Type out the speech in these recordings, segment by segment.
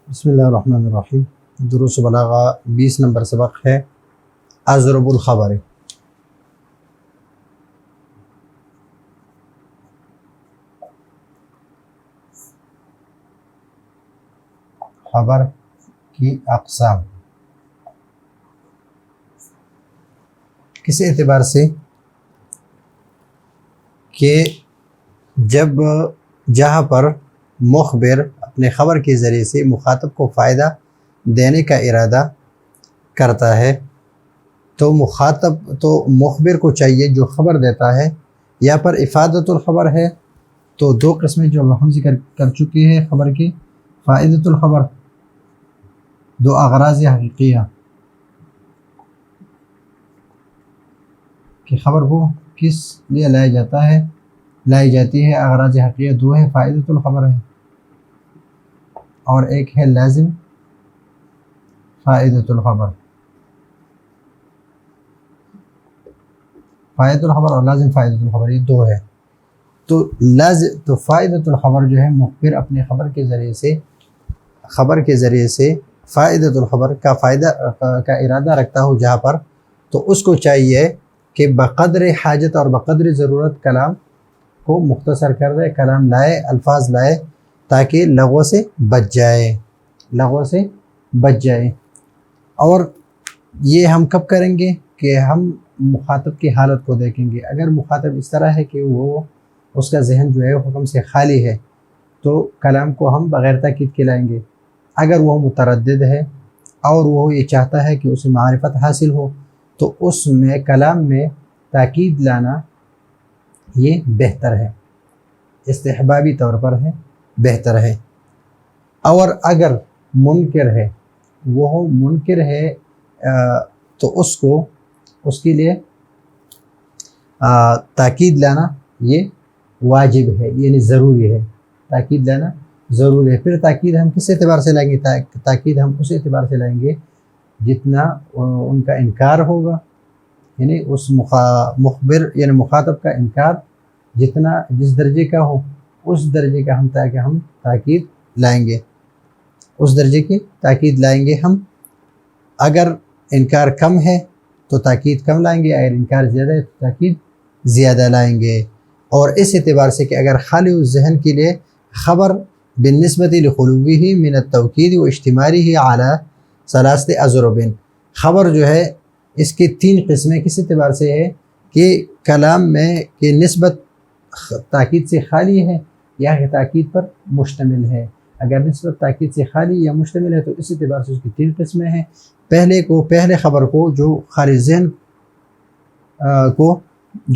بسم اللہ الرحمن الرحیم۔ دروس بلاغہ 20 نمبر سبق ہے اضرب الخبر۔ خبر کی اقسام کس اعتبار سے کہ جہاں پر مخبر اپنے خبر کے ذریعے سے مخاطب کو فائدہ دینے کا ارادہ کرتا ہے تو مخبر کو چاہیے جو خبر دیتا ہے، یا پر افادت الخبر ہے تو دو قسمیں جو ہم ذکر کر چکے ہیں خبر کی۔ فائدۃ الخبر دو اغراض حقیقیہ کہ خبر کو کس لیے لائی جاتی ہے، اغراض حقیقیہ دو ہے، فائدۃ الخبر ہے اور ایک ہے لازم فائدۃ الخبر۔ فائدۃ الخبر اور لازم فائدۃ الخبر یہ دو ہے۔ تو فائدۃ الخبر جو ہے مخبر اپنے خبر کے ذریعے سے فائدۃ الخبر کا فائدہ کا ارادہ رکھتا ہو جہاں پر، تو اس کو چاہیے کہ بقدر حاجت اور بقدر ضرورت کلام کو مختصر کر دے، کلام لائے، الفاظ لائے تاکہ لغو سے بچ جائے۔ اور یہ ہم کب کریں گے کہ ہم مخاطب کی حالت کو دیکھیں گے۔ اگر مخاطب اس طرح ہے کہ اس کا ذہن جو ہے حکم سے خالی ہے تو کلام کو ہم بغیر تاکید کے لائیں گے۔ اگر وہ متردد ہے اور وہ یہ چاہتا ہے کہ اسے معرفت حاصل ہو تو اس میں کلام میں تاکید لانا یہ بہتر ہے، استحبابی طور پر ہے، بہتر ہے۔ اور اگر منکر ہے تو اس کے لیے تاکید لانا یہ واجب ہے، یعنی ضروری ہے، تاکید لانا ضروری ہے۔ پھر تاکید ہم کس اعتبار سے لائیں گے؟ تاکید ہم اس اعتبار سے لائیں گے جتنا ان کا انکار ہوگا، یعنی اس مخبر یعنی مخاطب کا انکار جس درجے کا ہو اس درجے کا ہم تاکید لائیں گے، اس درجے کی تاکید لائیں گے ہم۔ اگر انکار کم ہے تو تاکید کم لائیں گے، اگر انکار زیادہ ہے تو تاکید زیادہ لائیں گے۔ اور اس اعتبار سے کہ اگر خالی اس ذہن کے لیے خبر بالنسبت لخلوه من التوکید و اشتماله على ثلاثه اضرب، خبر جو ہے اس کی تین قسمیں کس اعتبار سے ہے کہ کلام میں کہ نسبت تاکید سے خالی ہے یا کہ تاکید پر مشتمل ہے۔ اگر نسبت تاکید سے خالی یا مشتمل ہے تو اس اعتبار سے اس کی تین قسمیں ہیں۔ پہلے خبر کو جو خالی ذہن کو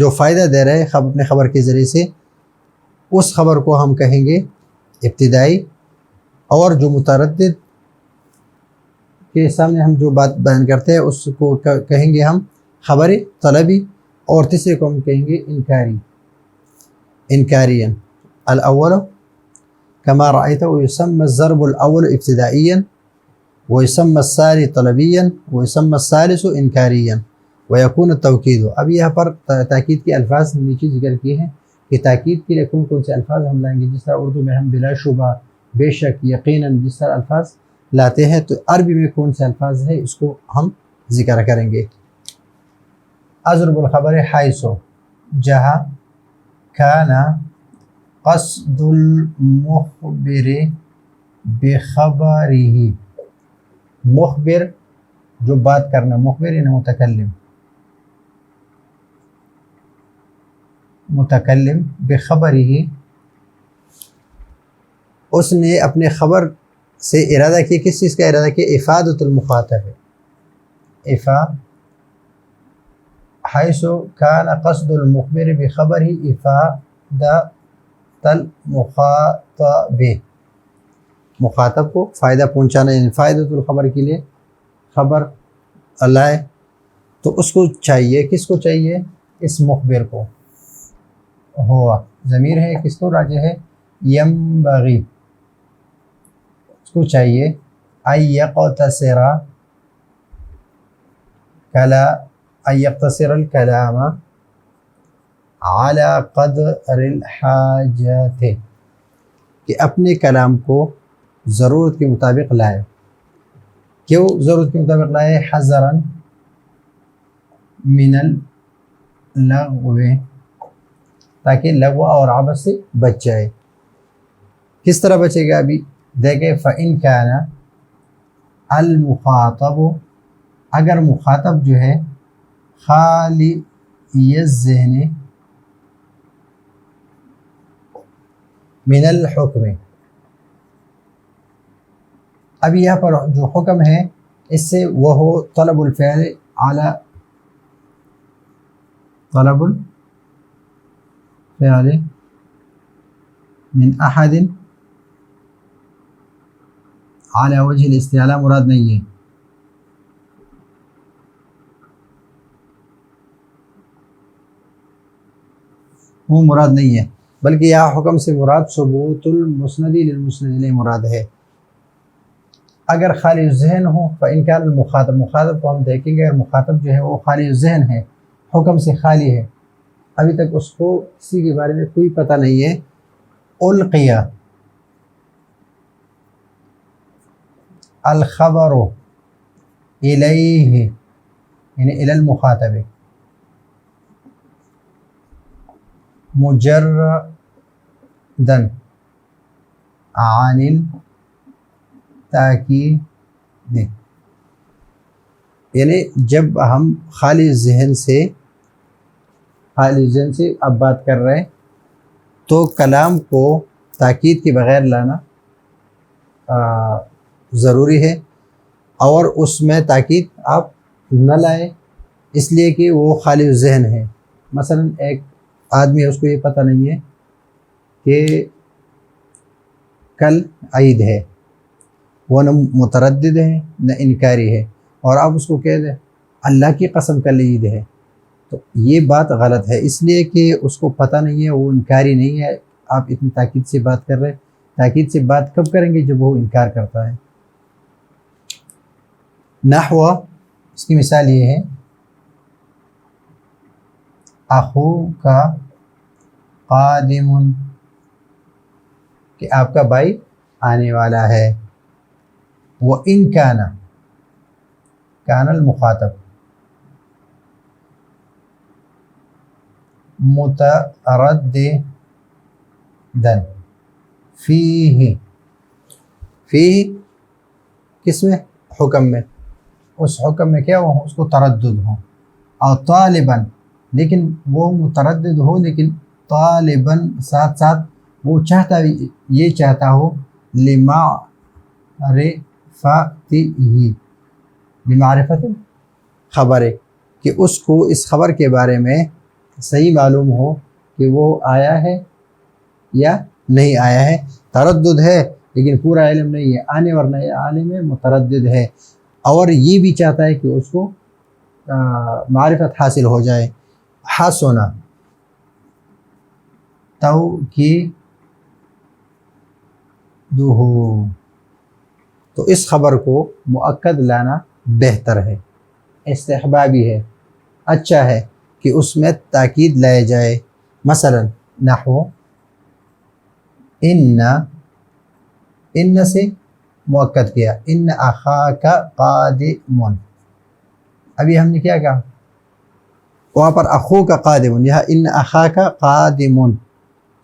جو فائدہ دے رہے اپنے خبر کے ذریعے سے، اس خبر کو ہم کہیں گے ابتدائی، اور جو متردد کے سامنے ہم جو بات بیان کرتے ہیں اس کو کہیں گے ہم خبر طلبی، اور تیسرے کو ہم کہیں گے انکاریا۔ الاول كما رأيت ويسمى الضرب الأول ابتدائيا ويسمى الثاني طلبيا ويسمى الثالث إنكاريا ويكون التوكيد۔ اب یہاں پر تاکید کے الفاظ نیچے ذکر کیے ہیں کہ تاکید کے لیے کون سے الفاظ ہم لائیں گے، جس طرح اردو میں ہم بلا شبہ، بے شک، یقیناً جس طرح الفاظ لاتے ہیں، تو عربی میں کون سے الفاظ ہیں اس کو ہم ذکر کریں گے۔ اضرب الخبر حیث جہاں کان قصد المخبر بخبرہ، مخبر جو بات کرنا، مخبر یعنی متکلم بخبرہ، اس نے اپنے خبر سے ارادہ کیا، کس چیز کا ارادہ کیا؟ افادۃ المخاطب ہے۔ حیث کان قصد المخبر بخبرہ افادۃ المخاطب، مخاطب کو فائدہ پہنچانا، یعنی فائدۃ الخبر کے لیے خبر لائے تو اس کو چاہیے، کس کو چاہیے؟ اس مخبر کو، ہوا ضمیر ہے، کس کو راجع ہے؟ ینبغی، اس کو چاہیے ان یقتصر الکلام علی قدر الحاجت، کہ اپنے کلام کو ضرورت کے مطابق لائے. کیوں ضرورت کے مطابق لائے؟ حذرا من اللغو، تاکہ لغو اور عبث سے بچ جائے. کس طرح بچے گا؟ ابھی دیکھیں، فَإِن كَانَ المخاطب، اگر مخاطب جو ہے خالی الذہن من الحکم، اب یہاں پر جو حکم ہے اس سے وہ ہو طلب الفعل اعلی، طلب الفعل من احد اعلی وجہ الاستعلاء مراد نہیں ہے. وہ مراد نہیں ہے، بلکہ یہاں حکم سے مراد ثبوت المسند للمسند الیہ مراد ہے. اگر خالی الذہن ہو فإن كان المخاطب، مخاطب کو ہم دیکھیں گے، اگر مخاطب جو ہے وہ خالی الذہن ہے، حکم سے خالی ہے، ابھی تک اس کو کسی کے بارے میں کوئی پتہ نہیں ہے، القیہ الخبر الیہ یعنی الی المخاطب مجردا عن التاکید، یعنی جب ہم خالی ذہن سے اب بات کر رہے ہیں تو کلام کو تاکید کے بغیر لانا ضروری ہے، اور اس میں تاکید آپ نہ لائیں اس لیے کہ وہ خالی ذہن ہے. مثلا ایک آدمی ہے، اس کو یہ پتہ نہیں ہے کہ کل عید ہے، وہ نہ متردد ہے نہ انکاری ہے، اور آپ اس کو کہہ دیں اللہ کی قسم کل عید ہے، تو یہ بات غلط ہے، اس لیے کہ اس کو پتہ نہیں ہے، وہ انکاری نہیں ہے. آپ اتنی تاکید سے بات کر رہے ہیں، تاکید سے بات کب کریں گے؟ جب وہ انکار کرتا ہے. نحو، اس کی مثال یہ ہے اخوک قادم، کہ آپ کا بھائی آنے والا ہے. وَإِن كَانَ، كان المخاطب مترددا فیہ، کس میں؟ حکم میں. اس حکم میں کیا ہو؟ اس کو تردد ہو. اور طالباً، لیکن وہ متردد ہو لیکن طالباً ساتھ ساتھ وہ چاہتا یہ چاہتا ہو لمعرفت خبر، کہ اس کو اس خبر کے بارے میں صحیح معلوم ہو کہ وہ آیا ہے یا نہیں آیا ہے. تردد ہے لیکن پورا علم نہیں ہے، آنے ورنہ آنے میں متردد ہے، اور یہ بھی چاہتا ہے کہ اس کو معرفت حاصل ہو جائے. حسنا توکیدہ، تو اس خبر کو مؤکد لانا بہتر ہے، استحبابی ہے، اچھا ہے کہ اس میں تاکید لائے جائے. مثلا نحو ان سے مؤکد کیا، ان اخاک قادم، ابھی ہم نے کیا کہا؟ وہاں پر اخوک قادم، یہاں ان اخاک قادم،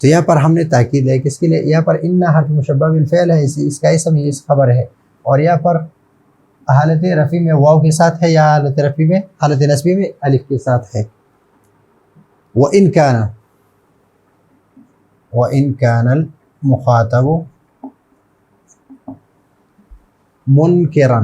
تو یہاں پر ہم نے تاکید ہے کس کے لیے؟ یہاں پر ان حرف مشبہ بالفعل ہے، اس کا اسم یہ اس خبر ہے، اور یہاں پر حالت رفع میں واو کے ساتھ ہے، یا حالت رفع میں، حالت نصبی میں الف کے ساتھ ہے. وَإِن كَانَ المخاطب منکرا،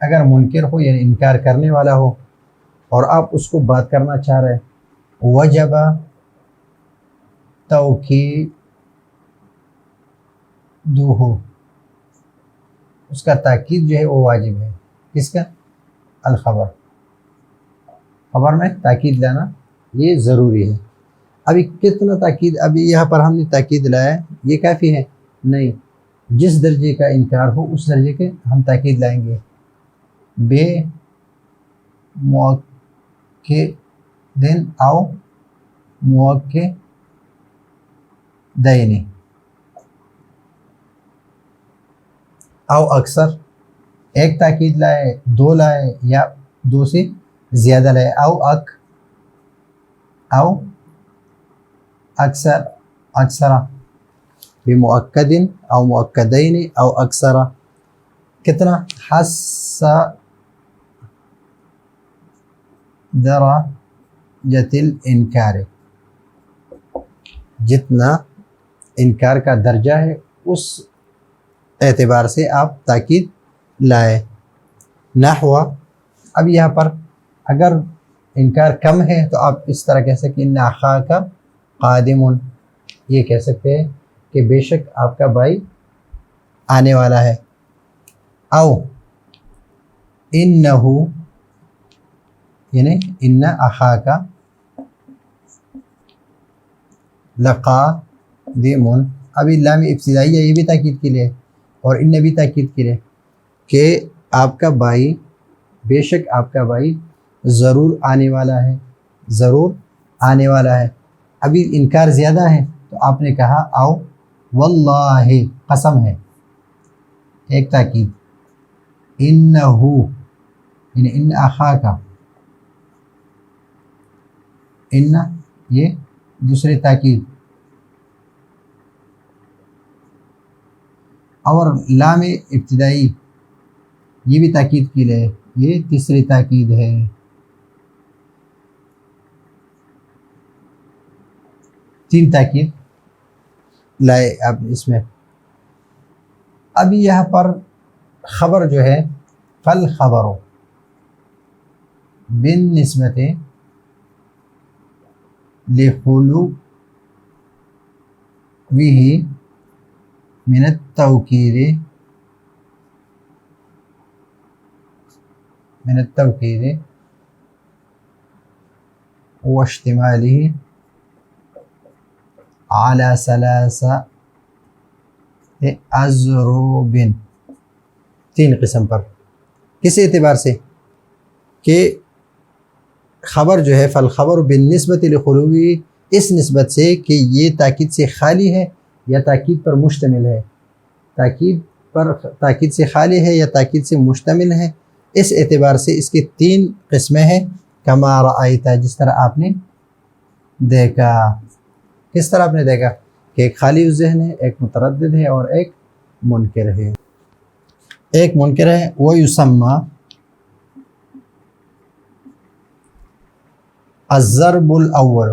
اگر منکر ہو یعنی انکار کرنے والا ہو اور آپ اس کو بات کرنا چاہ رہے ہیں، وجب توکیدہ، اس کا تاکید جو ہے وہ واجب ہے. کس کا؟ الخبر، خبر میں تاکید لانا یہ ضروری ہے. ابھی کتنا تاکید؟ ابھی یہاں پر ہم نے تاکید لایا، یہ کافی ہے؟ نہیں، جس درجے کا انکار ہو اس درجے کے ہم تاکید لائیں گے. بے مؤکدن او مؤکدین، او اکثر، ایک تاکید لائے، دو لائے، یا دو سے زیادہ لائے. او اکثر اکثرہ بمؤکد او مؤکدین او اکثرہ. کتنا؟ حس درجۃ الانکار، جتنا انکار کا درجہ ہے اس اعتبار سے آپ تاکید لائے. نحو، اب یہاں پر اگر انکار کم ہے تو آپ اس طرح کہہ سکتے ان اخاک قادم، یہ کہہ سکتے ہیں کہ بے شک آپ کا بھائی آنے والا ہے. او انہو، یعنی ان اخاک لقادم، ابھی لام ابتدائیہ یہ بھی تاکید کے لیے اور ان بھی تاکید کے لیے کہ آپ کا بھائی، بے شک آپ کا بھائی ضرور آنے والا ہے، ضرور آنے والا ہے. ابھی انکار زیادہ ہے تو آپ نے کہا او واللہ، قسم ہے، ایک تاکید. انہو یعنی ان اخاک، ان یہ دوسری تاکید، اور لام ابتدائی یہ بھی تاکید کے لیے، یہ تیسری تاکید ہے. تین تاکید لائے اب اس میں. اب یہاں پر خبر جو ہے فالخبر بالنسبت لخلوه من التوكيد واشتماله على ثلاثة أضرب، تین قسم پر. کس اعتبار سے؟ کہ خبر جو ہے فالخبر بالنسبت لخلوی، اس نسبت سے کہ یہ تاکید سے خالی ہے یا تاکید پر مشتمل ہے، تاکید سے خالی ہے یا تاکید سے مشتمل ہے، اس اعتبار سے اس کی تین قسمیں ہیں. کما رأیت، جس طرح آپ نے دیکھا. کس طرح آپ نے دیکھا؟ کہ ایک خالی ذہن ہے، ایک متردد ہے اور ایک منکر ہے. ایک منکر ہے وَيُسَمَّى الضرب الاول،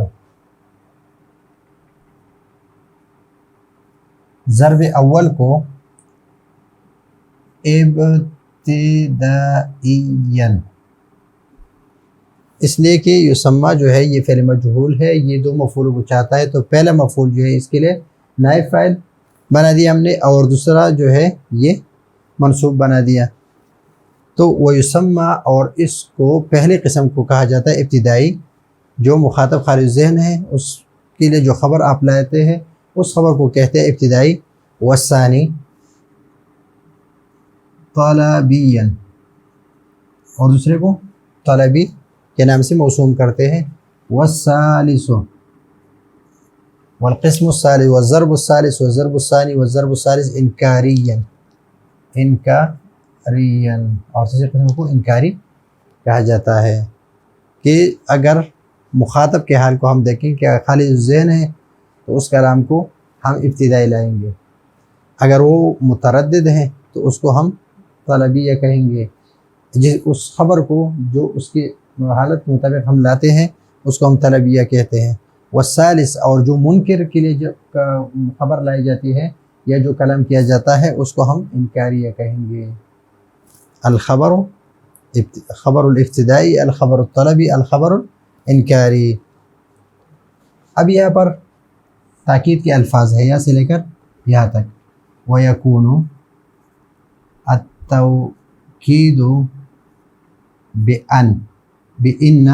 ضرب اول کو ابتدائیاً، اس لیے کہ یسمہ جو ہے یہ فعل مجہول ہے، یہ دو مفعول کو چاہتا ہے، تو پہلا مفعول جو ہے اس کے لیے نائب فاعل بنا دیا ہم نے، اور دوسرا جو ہے یہ منصوب بنا دیا. تو وہ یسمہ، اور اس کو پہلی قسم کو کہا جاتا ہے ابتدائی، جو مخاطب خارج ذہن ہے اس کے لیے جو خبر آپ لاتے ہیں اس خبر کو کہتے ہیں ابتدائی. والثانی طلبیاً، اور دوسرے کو طلبی کے نام سے موسوم کرتے ہیں. والثالث، والقسم الثالث والضرب الثالث والضرب الثانی والضرب الثالث انکاریاً، اور تیسری قسم کو انکاری کہا جاتا ہے. کہ اگر مخاطب کے حال کو ہم دیکھیں کہ خالی ذہن ہے تو اس کلام کو ہم ابتدائی لائیں گے، اگر وہ متردد ہیں تو اس کو ہم طلبیہ کہیں گے. اس خبر کو جو اس کی حالت کے مطابق ہم لاتے ہیں اس کو ہم طلبیہ کہتے ہیں. والثالث، اور جو منکر کے لیے جو خبر لائی جاتی ہے یا جو کلام کیا جاتا ہے اس کو ہم انکاریہ کہیں گے. الخبر، خبر الابتدائی، الخبر الطلبی، الخبر الانکاری. اب یہاں پر تاکید کے الفاظ ہے یا سے لے کر یہاں تک. وَيَكُونُ التَّوْكِيدُ بِإِنَّ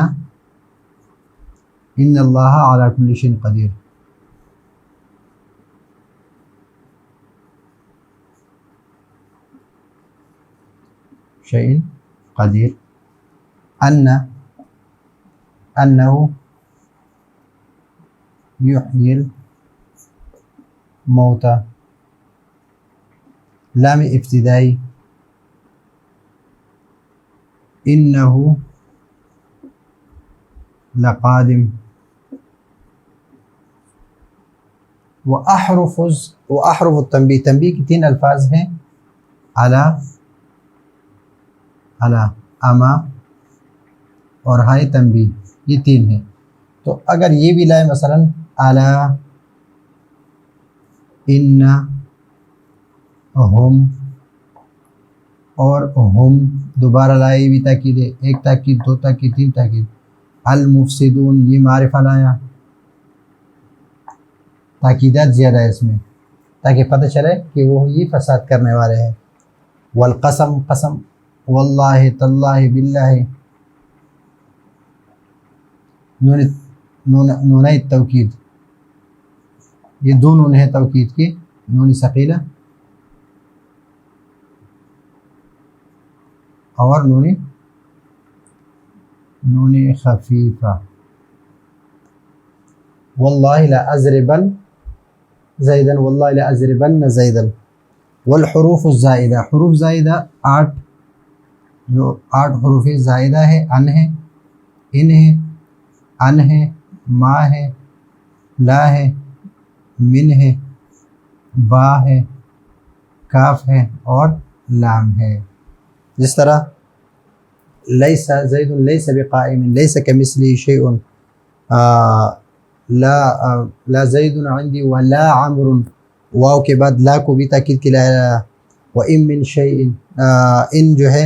اللَّهَ عَلَى كُلِّ شَيْءٍ قَدِيرٌ. شيء قدير. أنه يحيي الموتى. لام ابتدائی انه لقادم. وأحرف التنبیہ، تنبیہ کی 3 الفاظ ہیں، علی، اما اور ہائے تنبیہ، یہ 3 ہیں. تو اگر یہ بھی لائے مثلا علی، ان، ہم، اور ہم دوبارہ لائے، یہ بھی تاکید ہے، 1 تاکید، 2 تاکید، 3 تاکید. المفسدون یہ معرفہ لایا، تاکیدات زیادہ ہے اس میں تاکہ پتہ چلے کہ وہ یہ فساد کرنے والے ہیں. والقسم قسم، واللہ تاللہ باللہ، نون توکید، یہ 2 نون ہیں توکید کی، نون ثقیلہ اور نون خفیفہ. واللہ لا اضربن زیدن، واللہ لا اضربن زیدن. والحروف الزائدہ، حروف زائدہ 8، جو 8 حروف زائدہ ہے، ان ہے، ان ہے، ان ہے، ما ہے، لا ہے، من ہے، با ہے، کاف ہے اور لام ہے. جس طرح لیس زید لیس بقائم، لیس کمثلہ شیء، لا زید عندی ولا عمر، واو کے بعد لا کو بھی تاکید کے لایا. وَإِن مِّن شَيْءٍ، ان جو ہے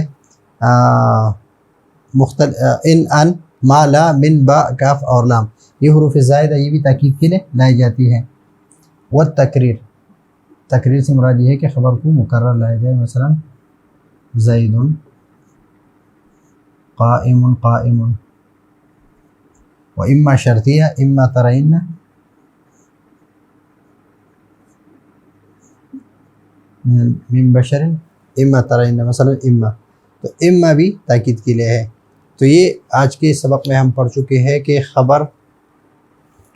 ان، ما، لا، من، با، کاف اور لام، یہ حروف زائدہ یہ بھی تاکید کے لیے لائی جاتی ہے. والتقریر، تقریر سے مراد یہ ہے کہ خبر کو مکرر لایا جائے، مثلا زید قائم قائم. وإما شرطیہ، اما ترین، من بشر اما ترین، مثلا اما، تو اما بھی تاکید کے لیے ہے. تو یہ آج کے سبق میں ہم پڑھ چکے ہیں کہ خبر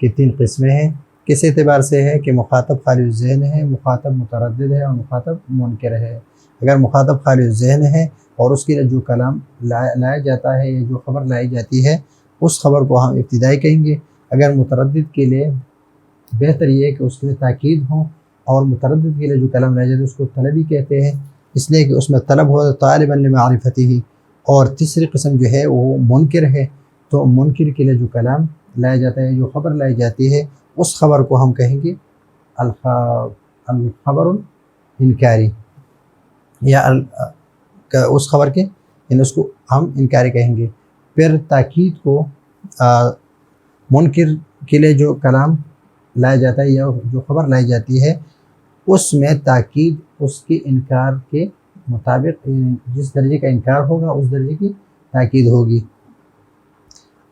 کی 3 قسمیں ہیں. کس اعتبار سے ہے کہ مخاطب خالی الذہن ہے، مخاطب متردد ہے اور مخاطب منکر ہے. اگر مخاطب خالی الذہن ہے اور اس کے لیے جو کلام لایا جاتا ہے یا جو خبر لائی جاتی ہے اس خبر کو ہم ابتدائی کہیں گے. اگر متردد کے لیے بہتر یہ ہے کہ اس میں تاکید ہوں، اور متردد کے لیے جو کلام لایا جاتا ہے اس کو طلبی کہتے ہیں، اس لیے کہ اس میں طلب ہو طالبا لمعرفتہ. اور تیسری قسم جو ہے وہ منکر ہے، تو منکر کے لیے جو کلام لایا جاتا ہے، جو خبر لائی جاتی ہے، اس خبر کو ہم کہیں گے الخبر الانکاری، یا اس خبر کے اس کو ہم انکاری کہیں گے. پھر تاکید کو منکر کے لیے جو کلام لایا جاتا ہے یا جو خبر لائی جاتی ہے اس میں تاکید اس کے انکار کے مطابق، جس درجے کا انکار ہوگا اس درجے کی تاکید ہوگی،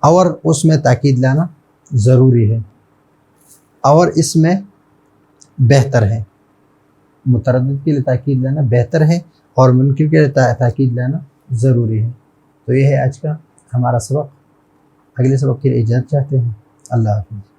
اور اس میں تاکید لانا ضروری ہے، اور اس میں بہتر ہے. متردد کے لیے تاکید لانا بہتر ہے اور منکر کے لیے تاکید لانا ضروری ہے. تو یہ ہے آج کا ہمارا سبق. اگلے سبق کے لیے اجازت چاہتے ہیں. اللہ حافظ.